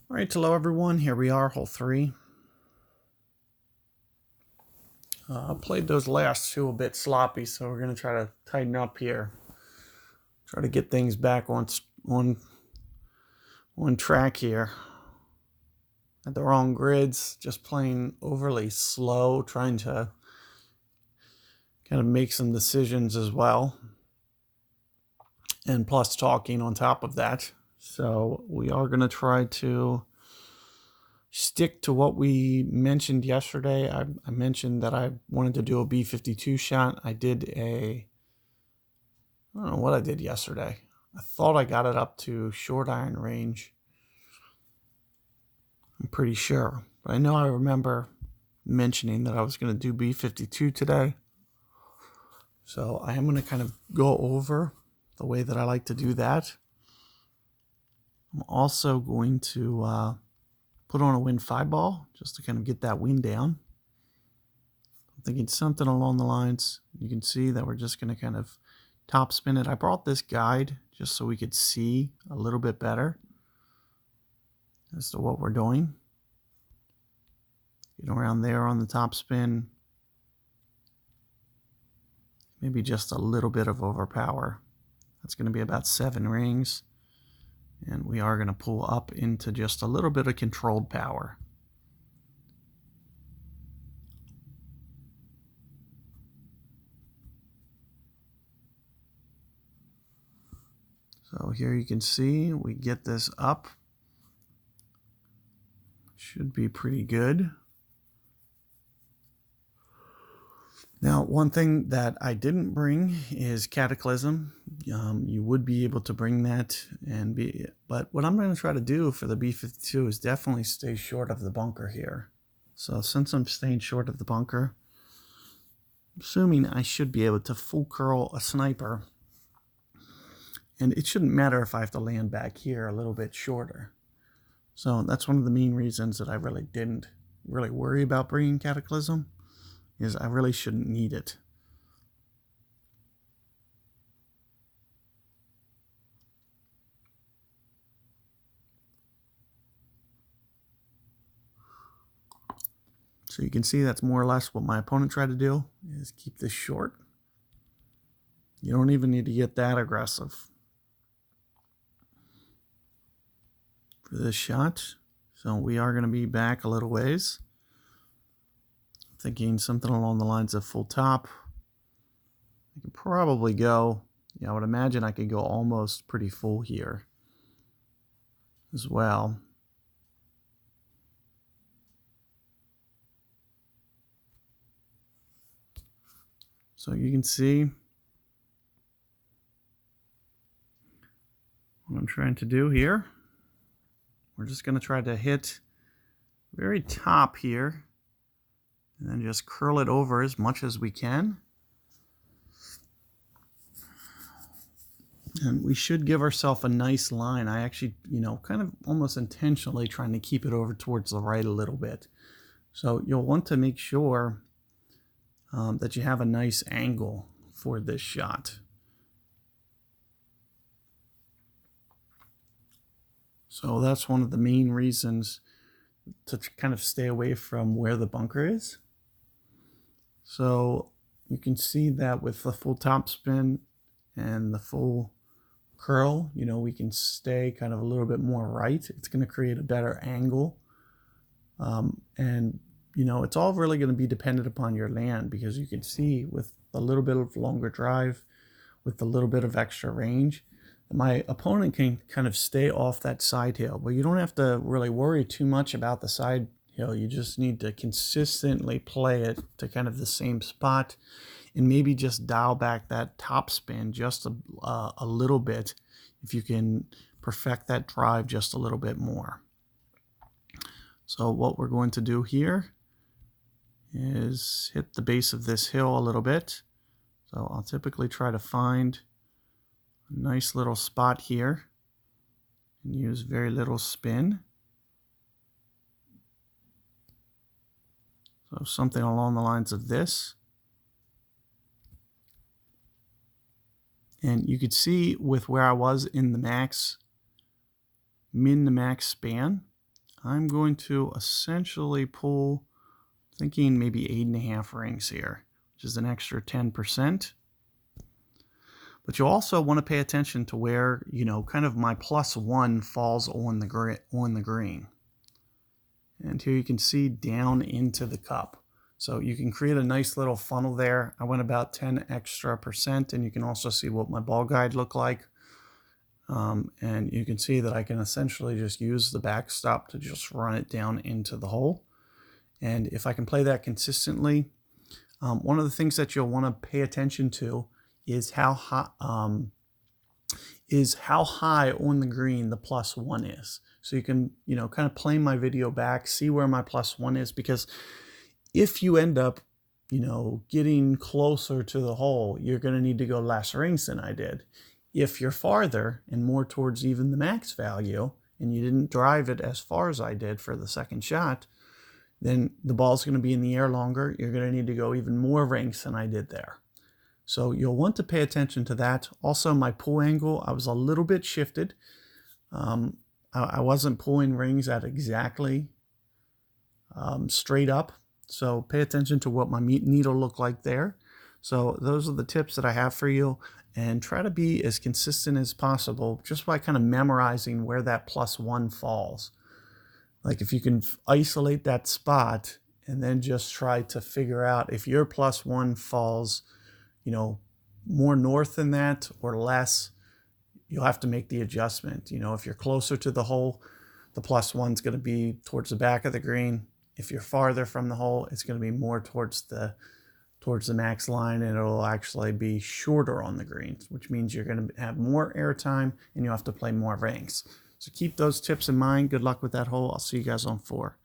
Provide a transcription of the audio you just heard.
All right, hello everyone. Here we are, hole 3. I played those last 2 a bit sloppy, so we're going to try to tighten up here. Try to get things back on track here. At the wrong grids, just playing overly slow, trying to kind of make some decisions as well. And plus talking on top of that. So we are going to try to stick to what we mentioned yesterday. I mentioned that I wanted to do a B52 shot. I don't know what I did yesterday. I thought I got it up to short iron range. I'm pretty sure. But I know I remember mentioning that I was going to do B52 today. So I am going to kind of go over the way that I like to do that. I'm also going to put on a wind 5 ball just to kind of get that wind down. I'm thinking something along the lines. You can see that we're just going to kind of top spin it. I brought this guide just so we could see a little bit better as to what we're doing. Get around there on the top spin. Maybe just a little bit of overpower. That's going to be about 7 rings. And we are going to pull up into just a little bit of controlled power. So here you can see we get this up. Should be pretty good. Now, one thing that I didn't bring is Cataclysm. You would be able to bring that, but what I'm going to try to do for the B52 is definitely stay short of the bunker here. So since I'm staying short of the bunker, assuming I should be able to full curl a sniper, and it shouldn't matter if I have to land back here a little bit shorter. So that's one of the main reasons that I really didn't worry about bringing Cataclysm, is I really shouldn't need it. So you can see that's more or less what my opponent tried to do, is keep this short. You don't even need to get that aggressive for this shot. So we are going to be back a little ways. Thinking something along the lines of full top. I could probably go, I would imagine I could go almost pretty full here as well. So you can see what I'm trying to do here. We're just going to try to hit very top here and then just curl it over as much as we can. And we should give ourselves a nice line. I actually, kind of almost intentionally trying to keep it over towards the right a little bit. So you'll want to make sure that you have a nice angle for this shot. So that's one of the main reasons to kind of stay away from where the bunker is. So you can see that with the full top spin and the full curl, we can stay kind of a little bit more right. It's going to create a better angle. And it's all really going to be dependent upon your land, because you can see with a little bit of longer drive, with a little bit of extra range, my opponent can kind of stay off that side hill. But you don't have to really worry too much about the side hill. You just need to consistently play it to kind of the same spot, and maybe just dial back that top spin just a little bit if you can perfect that drive just a little bit more. So what we're going to do here is hit the base of this hill a little bit. So I'll typically try to find a nice little spot here and use very little spin. So something along the lines of this. And you could see with where I was in the min to max span, I'm going to essentially pull, thinking maybe 8.5 rings here, which is an extra 10%. But you also want to pay attention to where, kind of my +1 falls on the green. And here you can see down into the cup. So you can create a nice little funnel there. I went about 10 extra percent, and you can also see what my ball guide looked like. And you can see that I can essentially just use the backstop to just run it down into the hole. And if I can play that consistently, one of the things that you'll want to pay attention to is how high on the green the +1 is. So you can, kind of play my video back, see where my +1 is, because if you end up, getting closer to the hole, you're going to need to go less rings than I did. If you're farther and more towards even the max value, and you didn't drive it as far as I did for the second shot, then the ball's going to be in the air longer. You're going to need to go even more rings than I did there. So you'll want to pay attention to that. Also, my pull angle, I was a little bit shifted. I wasn't pulling rings at exactly straight up. So pay attention to what my needle looked like there. So those are the tips that I have for you. And try to be as consistent as possible just by kind of memorizing where that +1 falls. Like if you can isolate that spot and then just try to figure out if your +1 falls, more north than that or less, you'll have to make the adjustment. If you're closer to the hole, the +1's going to be towards the back of the green. If you're farther from the hole, it's going to be more towards the max line, and it'll actually be shorter on the greens, which means you're going to have more air time and you'll have to play more rings. So keep those tips in mind. Good luck with that hole. I'll see you guys on 4.